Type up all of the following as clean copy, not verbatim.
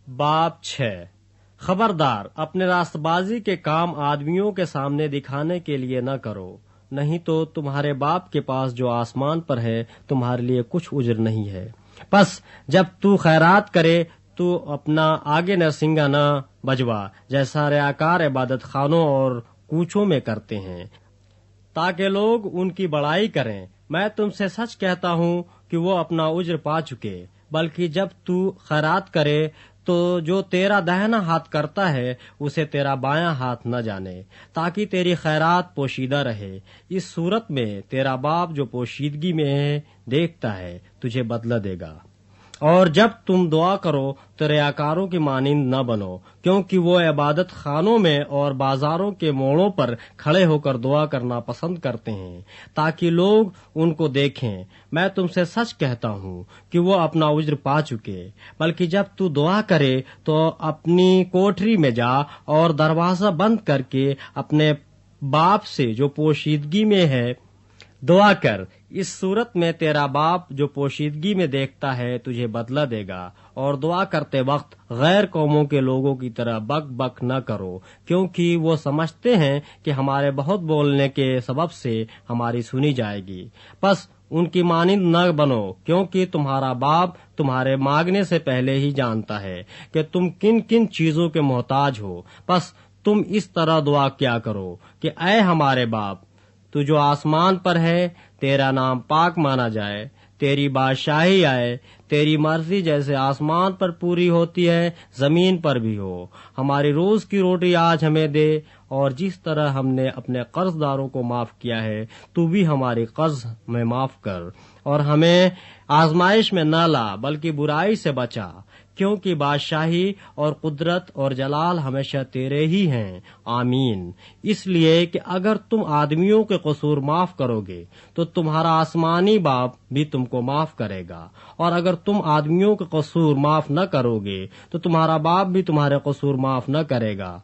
बाब 6। खबरदार, अपने रास्तबाजी के काम आदमियों के सामने दिखाने के लिए न करो, नहीं तो तुम्हारे बाप के पास जो आसमान पर है तुम्हारे लिए कुछ उज्र नहीं है। बस जब तू खैरात करे तो अपना आगे नरसिंगा न बजवा, जैसा रियाकार इबादत खानों और कूचों में करते हैं, ताकि लोग उनकी बड़ाई करें। मैं तुमसे सच कहता हूँ कि वो अपना उज्र पा चुके। बल्कि जब तू खैरात करे तो जो तेरा दाहिना हाथ करता है उसे तेरा बायां हाथ न जाने, ताकि तेरी खैरात पोशीदा रहे। इस सूरत में तेरा बाप जो पोशीदगी में है देखता है तुझे बदला देगा। और जब तुम दुआ करो तो रियाकारों की मानिंद न बनो, क्योंकि वो इबादत खानों में और बाजारों के मोड़ों पर खड़े होकर दुआ करना पसंद करते हैं, ताकि लोग उनको देखें। मैं तुमसे सच कहता हूँ कि वो अपना उज्र पा चुके। बल्कि जब तू दुआ करे तो अपनी कोठरी में जा और दरवाजा बंद करके अपने बाप से जो पोशीदगी में है दुआ कर। इस सूरत में तेरा बाप जो पोशीदगी में देखता है तुझे बदला देगा। और दुआ करते वक्त गैर कौमों के लोगों की तरह बक बक न करो, क्योंकि वो समझते हैं कि हमारे बहुत बोलने के सबब से हमारी सुनी जाएगी। बस उनकी मानिंद न बनो, क्योंकि तुम्हारा बाप तुम्हारे मांगने से पहले ही जानता है कि तुम किन किन चीजों के मोहताज हो। बस तुम इस तरह दुआ क्या करो कि ऐ हमारे बाप, तू जो आसमान पर है, तेरा नाम पाक माना जाए, तेरी बादशाही आए, तेरी मर्जी जैसे आसमान पर पूरी होती है जमीन पर भी हो। हमारी रोज की रोटी आज हमें दे, और जिस तरह हमने अपने कर्जदारों को माफ किया है तू भी हमारी कर्ज में माफ कर। और हमें आजमाइश में न ला, बल्कि बुराई से बचा, क्योंकि बादशाही और कुदरत और जलाल हमेशा तेरे ही हैं। आमीन। इसलिए कि अगर तुम आदमियों के कसूर माफ करोगे तो तुम्हारा आसमानी बाप भी तुमको माफ करेगा, और अगर तुम आदमियों के कसूर माफ न करोगे तो तुम्हारा बाप भी तुम्हारे कसूर माफ न करेगा।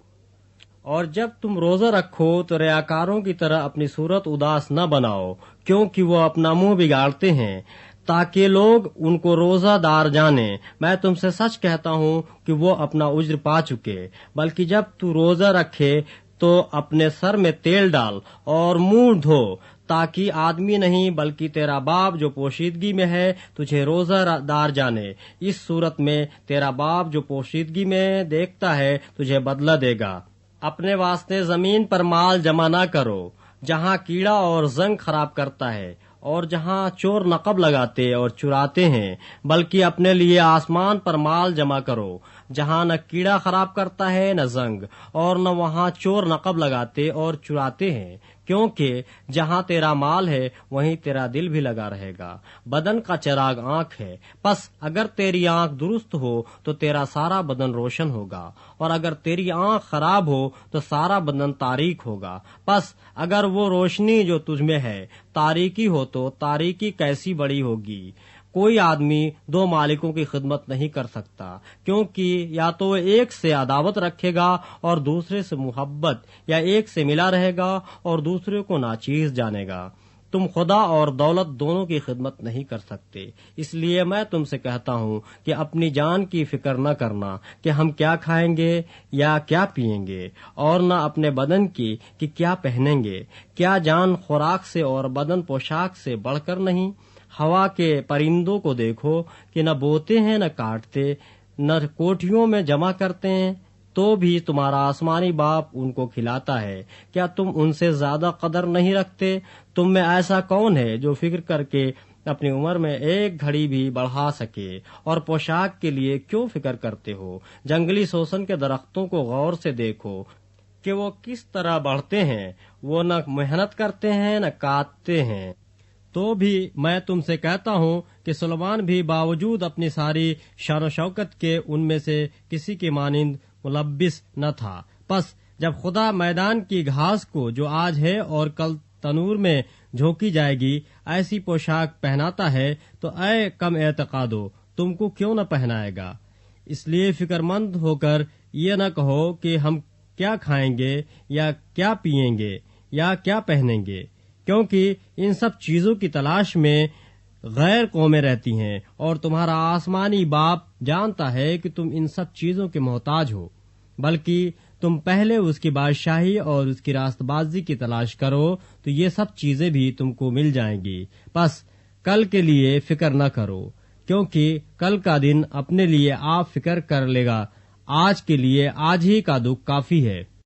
और जब तुम रोजा रखो तो रियाकारों की तरह अपनी सूरत उदास न बनाओ, क्योंकि वो अपना मुंह बिगाड़ते हैं ताकि लोग उनको रोजादार जाने। मैं तुमसे सच कहता हूँ कि वो अपना उज्र पा चुके। बल्कि जब तू रोजा रखे तो अपने सर में तेल डाल और मुंह धो, ताकि आदमी नहीं बल्कि तेरा बाप जो पोशीदगी में है तुझे रोजादार जाने। इस सूरत में तेरा बाप जो पोशीदगी में देखता है तुझे बदला देगा। अपने वास्ते जमीन पर माल जमा न करो, जहाँ कीड़ा और जंग खराब करता है और जहाँ चोर नकब लगाते और चुराते हैं, बल्कि अपने लिए आसमान पर माल जमा करो, जहाँ न कीड़ा खराब करता है न जंग, और न वहाँ चोर नकब लगाते और चुराते हैं। क्योंकि जहाँ तेरा माल है वहीं तेरा दिल भी लगा रहेगा। बदन का चिराग आँख है। बस अगर तेरी आँख दुरुस्त हो तो तेरा सारा बदन रोशन होगा, और अगर तेरी आँख खराब हो तो सारा बदन तारीक होगा। बस अगर वो रोशनी जो तुझमें है तारीकी हो तो तारीकी कैसी बड़ी होगी। कोई आदमी दो मालिकों की खिदमत नहीं कर सकता, क्योंकि या तो वो एक से अदावत रखेगा और दूसरे से मुहब्बत, या एक से मिला रहेगा और दूसरे को नाचीज जानेगा। तुम खुदा और दौलत दोनों की खिदमत नहीं कर सकते। इसलिए मैं तुमसे कहता हूँ कि अपनी जान की फिक्र न करना कि हम क्या खाएंगे या क्या पिएंगे, और न अपने बदन की कि क्या पहनेंगे। क्या जान खुराक से और बदन पोशाक से बढ़कर नहीं? हवा के परिंदों को देखो कि न बोते हैं न काटते, न कोठियों में जमा करते हैं, तो भी तुम्हारा आसमानी बाप उनको खिलाता है। क्या तुम उनसे ज्यादा कदर नहीं रखते? तुम में ऐसा कौन है जो फिक्र करके अपनी उम्र में एक घड़ी भी बढ़ा सके? और पोशाक के लिए क्यों फिक्र करते हो? जंगली सोसन के दरख्तों को गौर से देखो कि वो किस तरह बढ़ते हैं। वो न मेहनत करते हैं न काटते हैं। तो भी मैं तुमसे कहता हूँ कि सुलेमान भी बावजूद अपनी सारी शान शौकत के उनमें से किसी की मानिंद मुलब्बिस न था। बस जब खुदा मैदान की घास को जो आज है और कल तनूर में झोंकी जाएगी ऐसी पोशाक पहनाता है, तो ऐ कम एतकादो, तुमको क्यों न पहनाएगा। इसलिए फिक्रमंद होकर ये न कहो कि हम क्या खाएंगे या क्या पिएंगे या क्या पहनेंगे, क्योंकि इन सब चीजों की तलाश में غیر قومیں رہتی ہیں، اور تمہارا آسمانی باپ جانتا ہے کہ تم ان سب چیزوں کے محتاج ہو، بلکہ تم پہلے اس کی بادشاہی اور اس کی راست بازی کی تلاش کرو تو یہ سب چیزیں بھی تم کو مل جائیں گی۔ بس کل کے لیے فکر نہ کرو، کیونکہ کل کا دن اپنے لیے آپ فکر کر لے گا، آج کے لیے آج ہی کا دکھ کافی ہے۔